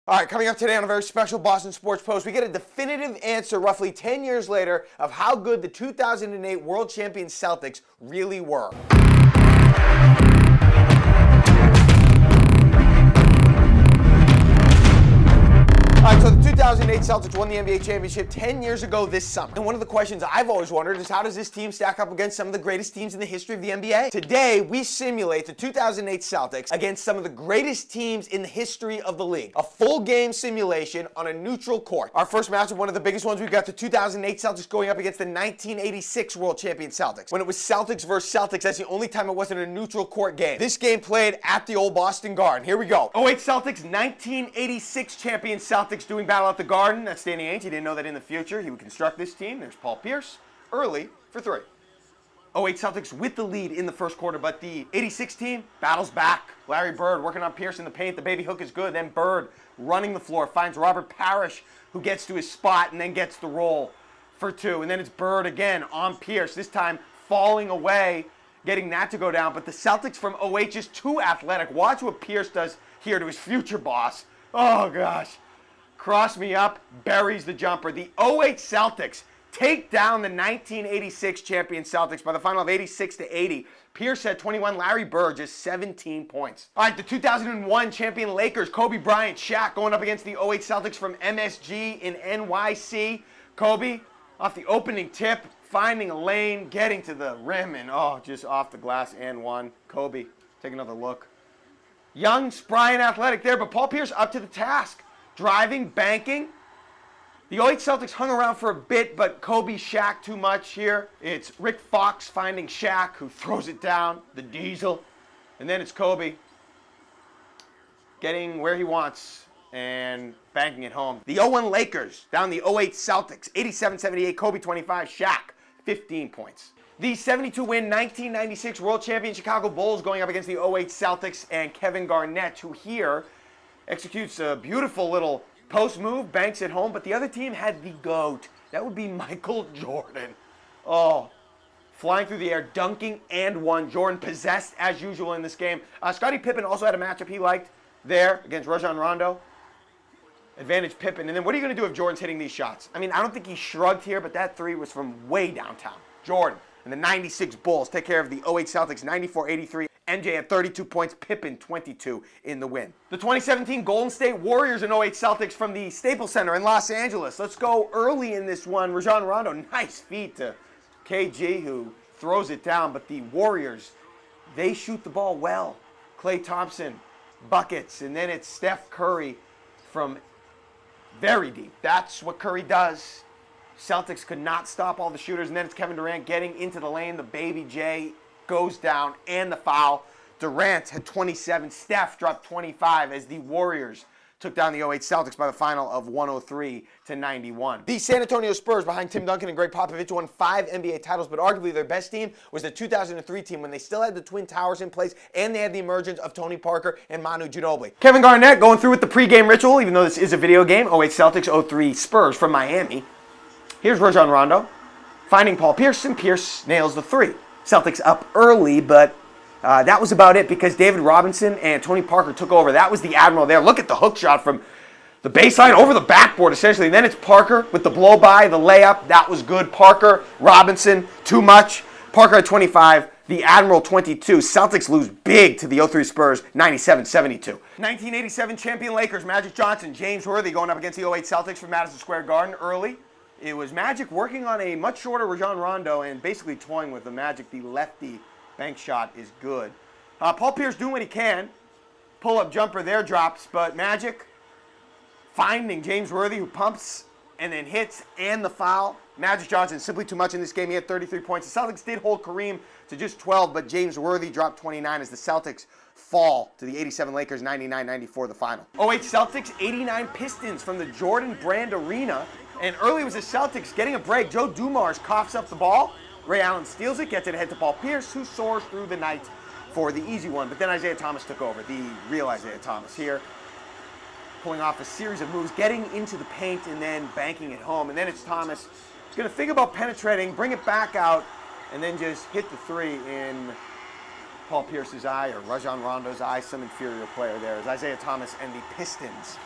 All right, coming up today on a very special Boston Sports Post, we get a definitive answer roughly 10 years later of how good the 2008 World Champion Celtics really were. All right, so the 2008 Celtics won the NBA championship 10 years ago this summer. And one of the questions I've always wondered is how does this team stack up against some of the greatest teams in the history of the NBA? Today, we simulate the 2008 Celtics against some of the greatest teams in the history of the league. A full game simulation on a neutral court. Our first matchup, one of the biggest ones, we've got the 2008 Celtics going up against the 1986 World Champion Celtics. When it was Celtics versus Celtics, that's the only time it wasn't a neutral court game. This game played at the old Boston Garden. Here we go. 08 Celtics, 1986 champion Celtics doing battle at the Garden. That's Danny Ainge. He didn't know that in the future he would construct this team. There's Paul Pierce, early for three. 08 Celtics with the lead in the first quarter, but the 86 team battles back. Larry Bird working on Pierce in the paint. The baby hook is good. Then Bird running the floor, finds Robert Parrish, who gets to his spot and then gets the roll for two. And then it's Bird again on Pierce, this time falling away, getting that to go down. But the Celtics from 08 just too athletic. Watch what Pierce does here to his future boss. Oh, gosh. Cross me up, buries the jumper. The 08 Celtics take down the 1986 champion Celtics by the final of 86-80. Pierce had 21, Larry Bird just 17 points. All right, the 2001 champion Lakers, Kobe Bryant, Shaq going up against the 08 Celtics from MSG in NYC. Kobe, off the opening tip, finding a lane, getting to the rim, and just off the glass and one. Kobe, take another look. Young, spry, and athletic there, but Paul Pierce up to the task. Driving, banking. The 08 Celtics hung around for a bit, but Kobe, Shaq too much here. It's Rick Fox finding Shaq, who throws it down, the diesel. And then it's Kobe getting where he wants and banking it home. The 0-1 Lakers down the 08 Celtics. 87-78, Kobe 25, Shaq 15 points. The 72-win 1996 World Champion Chicago Bulls going up against the 08 Celtics and Kevin Garnett, who here executes a beautiful little post move, banks it home, but the other team had the GOAT. That would be Michael Jordan. Flying through the air, dunking and one. Jordan possessed as usual in this game. Scottie Pippen also had a matchup he liked there against Rajon Rondo. Advantage Pippen. And then what are you going to do if Jordan's hitting these shots? I mean, I don't think he shrugged here, but that three was from way downtown. Jordan and the 96 Bulls take care of the 08 Celtics 94-83. MJ had 32 points, Pippen 22 in the win. The 2017 Golden State Warriors and 08 Celtics from the Staples Center in Los Angeles. Let's go early in this one. Rajon Rondo, nice feed to KG, who throws it down. But the Warriors, they shoot the ball well. Klay Thompson, buckets. And then it's Steph Curry from very deep. That's what Curry does. Celtics could not stop all the shooters. And then it's Kevin Durant getting into the lane. The baby J goes down and the foul. Durant had 27. Steph dropped 25 as the Warriors took down the 08 Celtics by the final of 103-91. The San Antonio Spurs behind Tim Duncan and Greg Popovich won 5 NBA titles, but arguably their best team was the 2003 team when they still had the Twin Towers in place and they had the emergence of Tony Parker and Manu Ginobili. Kevin Garnett going through with the pregame ritual, even though this is a video game. 08 Celtics, 03 Spurs from Miami. Here's Rajon Rondo finding Paul Pierce, and Pierce nails the three. Celtics up early, but that was about it because David Robinson and Tony Parker took over. That was the Admiral there. Look at the hook shot from the baseline over the backboard, essentially. And then it's Parker with the blow-by, the layup. That was good. Parker, Robinson, too much. Parker at 25, the Admiral 22. Celtics lose big to the 03 Spurs, 97-72. 1987 champion Lakers, Magic Johnson, James Worthy going up against the 08 Celtics from Madison Square Garden early. It was Magic working on a much shorter Rajon Rondo and basically toying with the Magic. The lefty bank shot is good. Paul Pierce doing what he can. Pull-up jumper there drops, but Magic finding James Worthy, who pumps and then hits, and the foul. Magic Johnson simply too much in this game. He had 33 points. The Celtics did hold Kareem to just 12, but James Worthy dropped 29 as the Celtics fall to the 87 Lakers, 99-94 the final. 08 Celtics, 89 Pistons from the Jordan Brand Arena. And early was the Celtics getting a break. Joe Dumars coughs up the ball. Ray Allen steals it, gets it ahead to Paul Pierce, who soars through the night for the easy one. But then Isaiah Thomas took over, the real Isaiah Thomas here. Pulling off a series of moves, getting into the paint and then banking it home. And then it's Thomas. He's going to think about penetrating, bring it back out, and then just hit the three in Paul Pierce's eye or Rajon Rondo's eye, some inferior player there. Is Isaiah Thomas and the Pistons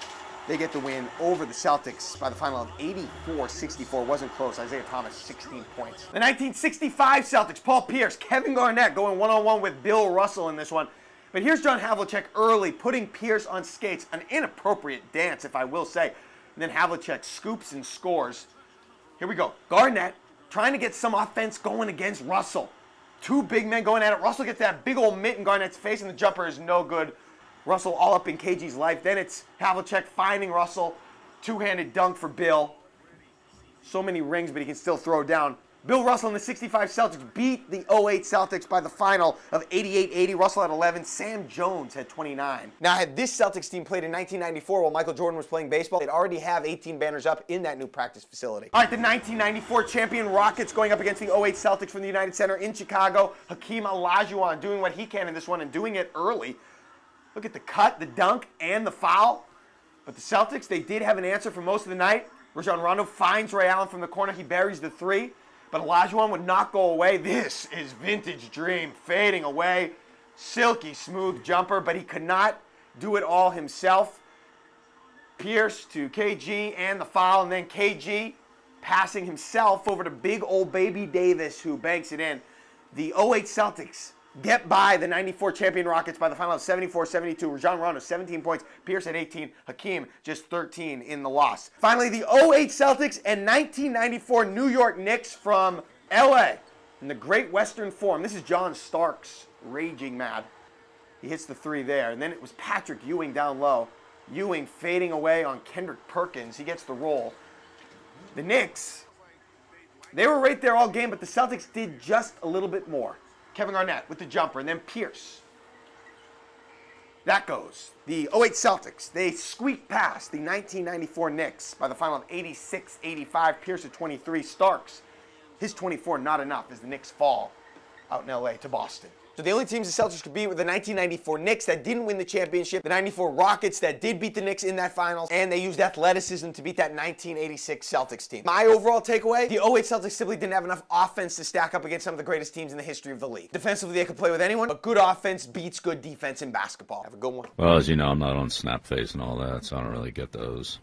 They get the win over the Celtics by the final of 84-64. Wasn't close. Isaiah Thomas, 16 points. The 1965 Celtics, Paul Pierce, Kevin Garnett going one-on-one with Bill Russell in this one. But here's John Havlicek early, putting Pierce on skates. An inappropriate dance, if I will say. And then Havlicek scoops and scores. Here we go. Garnett trying to get some offense going against Russell. Two big men going at it. Russell gets that big old mitt in Garnett's face, and the jumper is no good. Russell all up in KG's life. Then it's Havlicek finding Russell. Two-handed dunk for Bill. So many rings, but he can still throw down. Bill Russell and the 65 Celtics beat the 08 Celtics by the final of 88-80. Russell had 11. Sam Jones had 29. Now, had this Celtics team played in 1994 while Michael Jordan was playing baseball, they'd already have 18 banners up in that new practice facility. All right, the 1994 champion Rockets going up against the 08 Celtics from the United Center in Chicago. Hakeem Olajuwon doing what he can in this one and doing it early. Look at the cut, the dunk, and the foul. But the Celtics, they did have an answer for most of the night. Rajon Rondo finds Ray Allen from the corner. He buries the three. But Olajuwon would not go away. This is vintage Dream fading away. Silky smooth jumper, but he could not do it all himself. Pierce to KG and the foul, and then KG passing himself over to big old baby Davis, who banks it in. The 08 Celtics get by the 94 champion Rockets by the final of 74-72. Rajon Rondo, 17 points. Pierce at 18. Hakeem, just 13 in the loss. Finally, the 08 Celtics and 1994 New York Knicks from LA in the Great Western Forum. This is John Starks raging mad. He hits the three there. And then it was Patrick Ewing down low. Ewing fading away on Kendrick Perkins. He gets the roll. The Knicks, they were right there all game, but the Celtics did just a little bit more. Kevin Garnett with the jumper, and then Pierce. That goes. The 08 Celtics, they squeak past the 1994 Knicks by the final of 86-85. Pierce at 23. Starks, his 24 not enough as the Knicks fall out in LA to Boston. So the only teams the Celtics could beat were the 1994 Knicks that didn't win the championship, the 94 Rockets that did beat the Knicks in that finals, and they used athleticism to beat that 1986 Celtics team. My overall takeaway, the 08 Celtics simply didn't have enough offense to stack up against some of the greatest teams in the history of the league. Defensively, they could play with anyone, but good offense beats good defense in basketball. Have a good one. Well, as you know, I'm not on Snapface and all that, so I don't really get those.